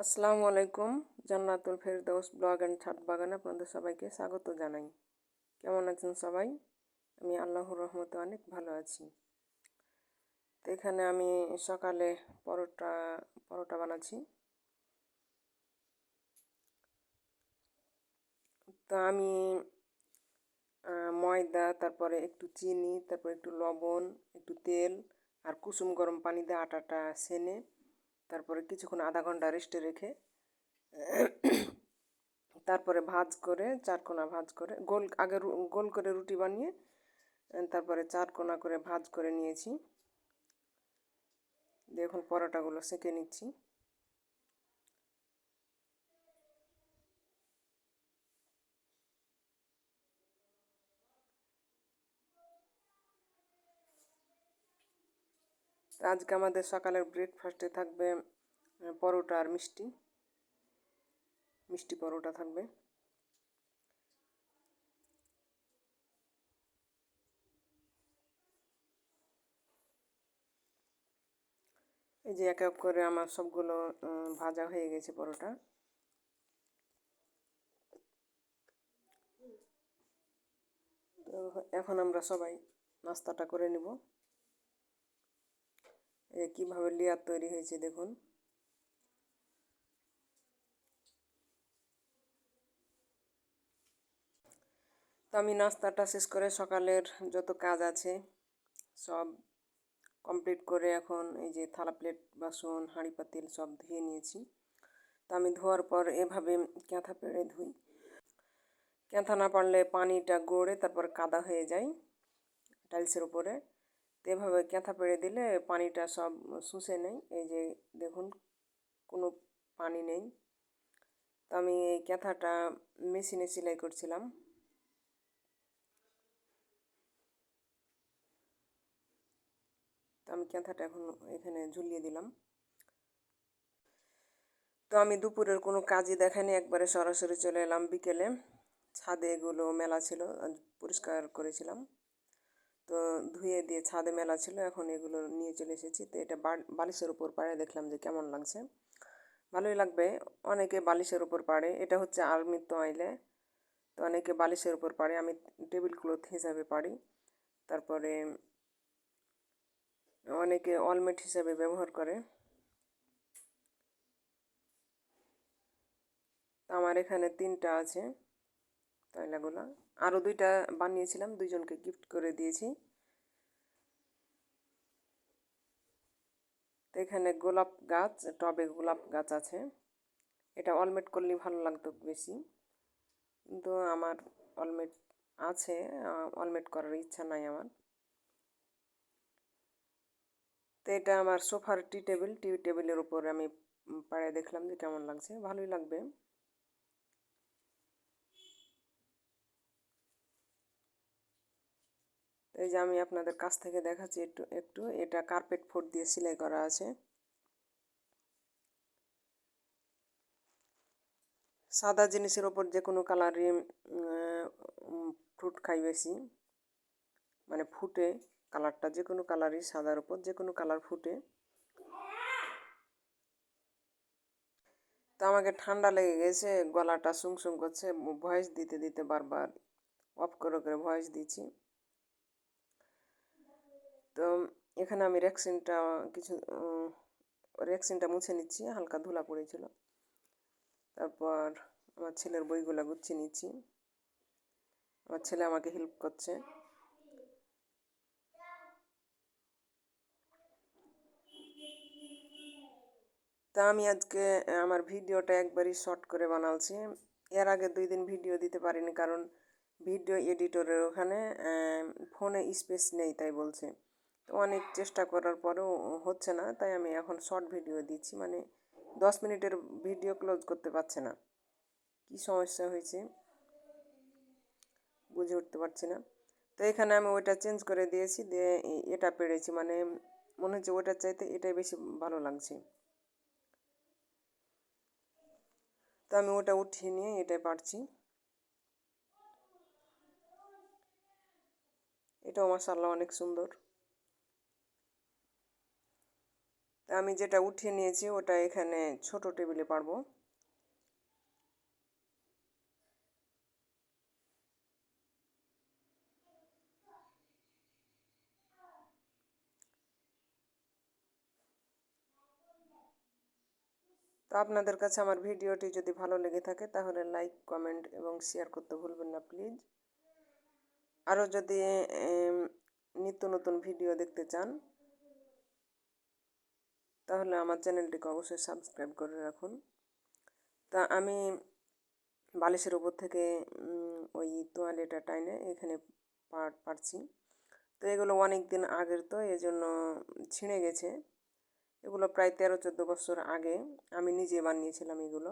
আসসালামু আলাইকুম। Jannatul Ferdous blog and ছাদ বাগানে আপনাদের সবাইকে স্বাগত জানাই। কেমন আছেন সবাই? আমি আল্লাহর রহমতে অনেক ভালো আছি। তো এখানে আমি সকালে পরোটা পরোটা বানাচ্ছি। তো আমি ময়দা, তারপরে একটু চিনি, তারপর একটু লবণ, একটু তেল আর কুসুম গরম পানি দিয়ে আটাটা সেনে তারপরে কিছুক্ষণ আধা ঘন্টা রেস্টে রেখে তারপরে ভাঁজ করে চারকোনা ভাঁজ করে গোল করে রুটি বানিয়ে তারপরে চারকোনা করে ভাঁজ করে নিয়েছি। দেখুন পরোটাগুলো সেঁকে নিচ্ছি। তো আজকে আমাদের সকালের ব্রেকফাস্টে থাকবে পরোটা আর মিষ্টি মিষ্টি পরোটা থাকবে। এই যে এক এক করে আমার সবগুলো ভাজা হয়ে গেছে পরোটা। তো এখন আমরা সবাই নাস্তাটা করে নেব। কীভাবে লেয়ার তৈরি হয়েছে দেখুন। তো আমি নাস্তাটা শেষ করে সকালের যত কাজ আছে সব কমপ্লিট করে এখন এই যে থালা প্লেট বাসন হাঁড়ি পাতিল সব ধুয়ে নিয়েছি। তো আমি ধোয়ার পর এভাবে ক্যাঁথা পেড়ে ধুই। ক্যাঁথা না পারলে পানিটা গড়ে তারপর কাদা হয়ে যায় টাইলসের উপরে। তো এভাবে ক্যাঁথা পেড়ে দিলে পানিটা সব শুষে নেয়। এই যে দেখুন কোনো পানি নেই। তো আমি এই ক্যাঁথাটা মেশিনে সেলাই করছিলাম। তো আমি ক্যাঁথাটা এখন এখানে ঝুলিয়ে দিলাম। তো আমি দুপুরের কোনো কাজই দেখাইনি, একবারে সরাসরি চলে এলাম বিকেলে। ছাদে এগুলো মেলা ছিল, পরিষ্কার করেছিলাম। তো ধুয়ে দিয়ে ছাদে মেলা ছিল, এখন এগুলো নিয়ে চলে এসেছি। তো এটা বালিশের উপর পাড়ে দেখলাম যে কেমন লাগছে। ভালোই লাগবে। অনেকে বালিশের উপর পাড়ে, এটা হচ্ছে আলমির তোয়াইলে। তো অনেকে বালিশের উপর পাড়ে, আমি টেবিল ক্লথ হিসাবে পাড়ি। তারপরে অনেকে অলমেট হিসাবে ব্যবহার করে। তো আমার এখানে 3টা আছে তয়লাগুলো। আরও 2টা বানিয়েছিলাম, 2জনকে গিফট করে দিয়েছি। তো এখানে গোলাপ গাছ, টবে গোলাপ গাছ আছে। এটা অলমেট করলেই ভালো লাগতো বেশি, কিন্তু আমার অলমেট আছে, অলমেট করার ইচ্ছা নাই আমার। তো এটা আমার সোফার টি টেবিলের উপর আমি পাড়ায় দেখলাম যে কেমন লাগছে, ভালোই লাগবে। তো এই যে আমি আপনাদের কাছ থেকে দেখাচ্ছি একটু একটু, এটা কার্পেট ফোর্ড দিয়ে সেলাই করা আছে। সাদা জিনিসের ওপর যে কোনো কালারই ফ্রুট খাই বেশি, মানে ফুটে কালারটা, যে কোনো কালারই সাদার ওপর যে কোনো কালার ফুটে। তো আমাকে ঠান্ডা লেগে গেছে, গলাটা সুং সুং করছে, ভয়েস দিতে দিতে বারবার অফ করে করে ভয়েস দিচ্ছি। তো এখানে আমি রেক্সিনটা মুছে নিচ্ছি, হালকা ধুলা পড়েছিল। তারপর আমার ছেলের বইগুলো গুছিয়ে নিচ্ছি, আমার ছেলে আমাকে হেল্প করছে। তা আমি আজকে আমার ভিডিওটা একবারই শর্ট করে বানাচ্ছি। এর আগে 2 দিন ভিডিও দিতে পারিনি, কারণ ভিডিও এডিটরের ওখানে ফোনে স্পেস নেই তাই বলছে। তো অনেক চেষ্টা করার পরেও হচ্ছে না, তাই আমি এখন শর্ট ভিডিও দিচ্ছি, মানে 10 মিনিটের ভিডিও ক্লোজ করতে পারছে না। কি সমস্যা হয়েছে বুঝে উঠতে পারছি না। তো এখানে আমি ওইটা চেঞ্জ করে দিয়েছি, দিয়ে এটা পেরেছি, মানে মনে হচ্ছে ওইটার চাইতে এটাই বেশি ভালো লাগছে। তো আমি ওটা উঠিয়ে নিয়ে এটাই পারছি। এটাও মাশাআল্লাহ অনেক সুন্দর। তো তা আমি যেটা উঠিয়ে নিয়েছি ওটা এখানে ছোট টেবিলে পারবো। তো আপনাদের কাছে আমার ভিডিওটি যদি ভালো লেগে থাকে তাহলে লাইক, কমেন্ট এবং শেয়ার করতে ভুলবেন না প্লিজ। আরও যদি নিত্য নতুন ভিডিও দেখতে চান তাহলে আমার চ্যানেলটিকে অবশ্যই সাবস্ক্রাইব করে রাখুন। তা আমি বালিশের উপর থেকে ওই তোয়ালেটা টাইনে এখানে পারছি। তো এগুলো অনেক দিন আগের, তো এই জন্য ছিঁড়ে গেছে। এগুলো প্রায় 13-14 বছর আগে আমি নিজে বানিয়েছিলাম এগুলো।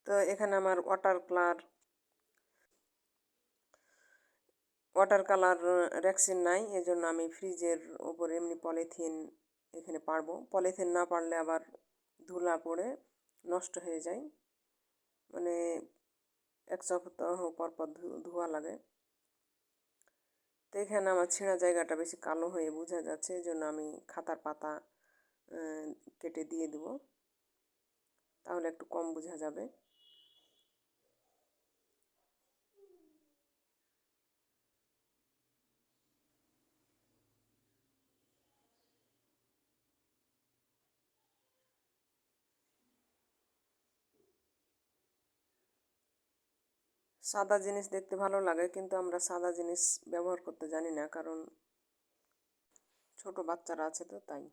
তো এখানে আমার ওয়াটার কালার রেক্সিন নাই, এজন্য আমি ফ্রিজের ওপরে এমনি পলিথিন এখানে পারবো। পলিথিন না পারলে আবার ধুলা পড়ে নষ্ট হয়ে যায়, মানে 1 সপ্তাহ পর পর ধোয়া লাগে। তো এখানে আমার ছেঁড়া জায়গাটা বেশি কালো হয়ে বোঝা যাচ্ছে, এই জন্য আমি খাতার পাতা কেটে দিয়ে দেবো, তাহলে একটু কম বোঝা যাবে। সাদা জিনিস দেখতে ভালো লাগে, কিন্তু আমরা সাদা জিনিস ব্যবহার করতে জানি না, কারণ ছোট বাচ্চারা আছে তো তাই।